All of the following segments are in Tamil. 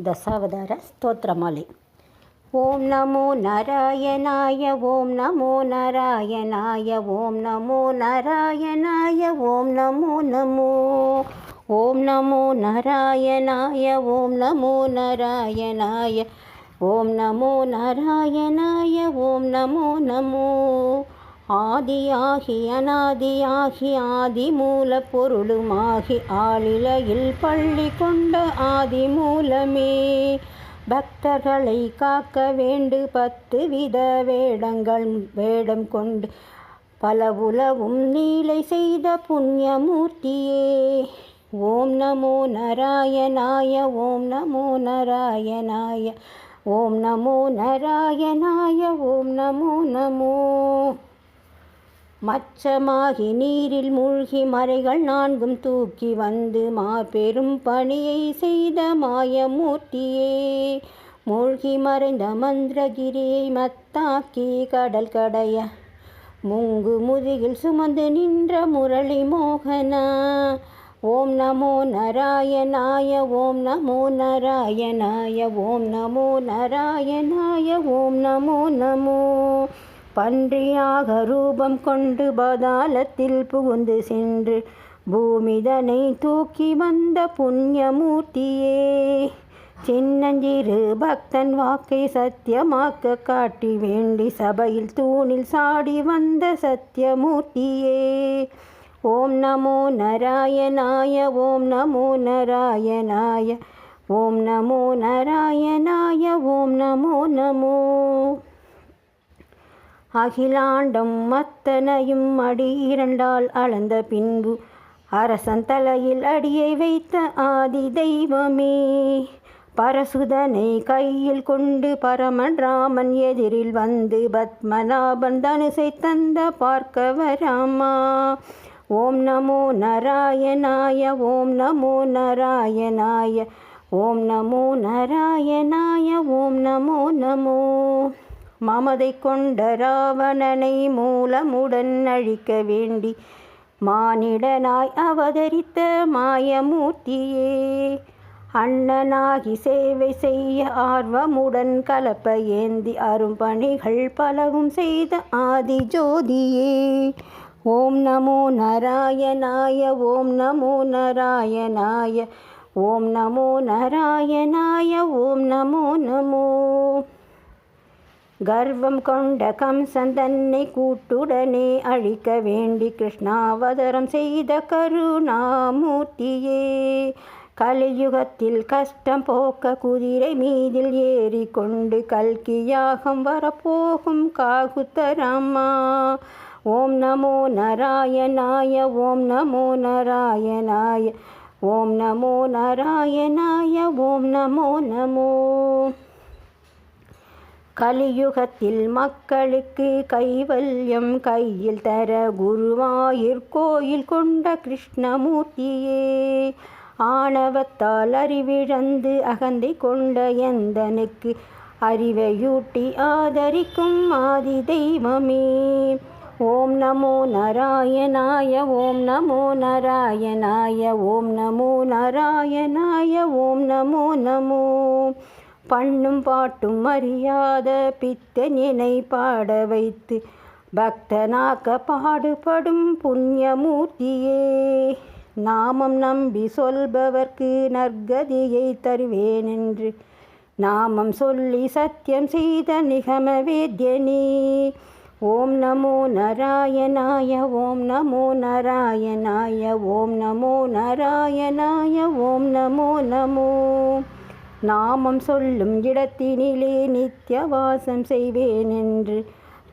ದಶಾವತಾರ ಸ್ತೋತ್ರಮಾಲೆ. ಓಂ ನಮೋ ನಾರಾಯಣಾಯ ಓಂ ನಮೋ ನಾರಾಯಣಾಯ ಓಂ ನಮೋ ನಾರಾಯಣಾಯ ಓಂ ನಮೋ ನಮೋ ಓಂ ನಮೋ ನಾರಾಯಣಾಯ ಓಂ ನಮೋ ನಾರಾಯಣಾಯ ಓಂ ನಮೋ ನಾರಾಯಣಾಯ ಓಂ ನಮೋ ನಮೋ. ஆதியாகி அநாதியாகி ஆதி மூல பொருளுமாகி ஆளிலையில் பள்ளி கொண்ட ஆதி மூலமே. பக்தர்களை காக்க வேண்டு 10 வித வேடம் கொண்டு பல உலவும் நீலை செய்த புண்ணியமூர்த்தியே. ஓம் நமோ நாராயணாய ஓம் நமோ நாராயணாய ஓம் நமோ நாராயணாய ஓம் நமோ நமோ. மச்சமாகி நீரில் மூழ்கி மறைகள் 4 தூக்கி வந்து மாபெரும் பணியை செய்த மாயமூர்த்தியே. மூழ்கி மறைந்த மந்திரகிரியை மத்தாக்கி கடல் கடைய முங்கு முதுகில் சுமந்து நின்ற முரளி மோகனா. ஓம் நமோ நாராயணாய ஓம் நமோ நாராயணாய ஓம் நமோ நாராயணாய ஓம் நமோ நமோ. பன்றியாக ரூபம் கொண்டு பாதாளத்தில் புகுந்து சென்று பூமிதனை தூக்கி வந்த புண்ணியமூர்த்தியே. சின்னஞ்சிறு பக்தன் வாக்கை சத்தியமாக்க காட்டி வேண்டி சபையில் தூணில் சாடி வந்த சத்தியமூர்த்தியே. ஓம் நமோ நாராயணாய ஓம் நமோ நாராயணாய ஓம் நமோ நாராயணாய ஓம் நமோ நமோ. அகிலாண்டம் அத்தனையும் அடி 2ஆல் அளந்த பின்பு அரசன் தலையில் அடியை வைத்த ஆதி தெய்வமே. பரசுதனை கையில் கொண்டு பரமன் ராமன் எதிரில் வந்து பத்மநாபன் தனுசை தந்த பார்க்கவராமா. ஓம் நமோ நாராயணாய ஓம் நமோ நாராயணாய ஓம் நமோ நாராயணாய ஓம் நமோ நமோ. மமதை கொண்ட ராவணனை மூலமுடன் அழிக்க வேண்டி மானிடனாய் அவதரித்த மாயமூர்த்தியே. அண்ணனாகி சேவை செய்ய ஆர்வமுடன் கலப்ப ஏந்தி அரும்பணிகள் பலவும் செய்த ஆதி ஜோதியே. ஓம் நமோ நாராயணாய ஓம் நமோ நாராயணாய ஓம் நமோ நாராயணாய ஓம் நமோ நமோ. கர்வம் கொண்ட கம்சன் தன்னை கூட்டுடனே அழிக்க வேண்டி கிருஷ்ணாவதாரம் செய்த கருணாமூர்த்தியே. கலியுகத்தில் கஷ்டம் போக்க குதிரை மீதில் ஏறி கொண்டு கல்கியாகம் வரப்போகும் காகுத்தராமா. ஓம் நமோ நாராயணாய ஓம் நமோ நாராயணாய ஓம் நமோ நாராயணாய ஓம் நமோ நமோ. கலியுகத்தில் மக்களுக்கு கைவல்யம் கையில் தர குருவாயூர் கோயில் கொண்ட கிருஷ்ணமூர்த்தியே. ஆணவத்தால் அறிவிழந்து அகந்தை கொண்ட எந்தனுக்கு அறிவையூட்டி ஆதரிக்கும் ஆதி தெய்வமே. ஓம் நமோ நாராயணாய ஓம் நமோ நாராயணாய ஓம் நமோ நாராயணாய ஓம் நமோ நமோ. பண்ணும் பாட்டும் அறியாத பித்தனினை பாட வைத்து பக்தனாக்க பாடுபடும் புண்ணியமூர்த்தியே. நாமம் நம்பி சொல்பவர்க்கு நற்கதியை தருவேன் என்று நாமம் சொல்லி சத்தியம் செய்த நிகம வேத்யனே. ஓம் நமோ நாராயணாய ஓம் நமோ நாராயணாய ஓம் நமோ நாராயணாய ஓம் நமோ நமோ. நாமம் சொல்லும் இடத்தினிலே நித்தியவாசம் செய்வேன் என்று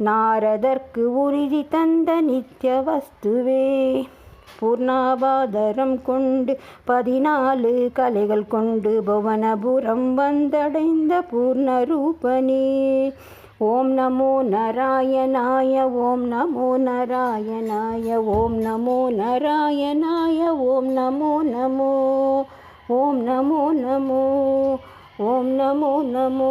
நாரதற்கு உறுதி தந்த நித்திய வஸ்துவே. பூர்ணாவாதரம் கொண்டு 14 கலைகள் கொண்டு புவனபுரம் வந்தடைந்த பூர்ணரூபனே. ஓம் நமோ நாராயணாய ஓம் நமோ நாராயணாய ஓம் நமோ நாராயணாய ஓம் நமோ நமோ ஓம் நமோ நமோ ஓம் நமோ நமோ.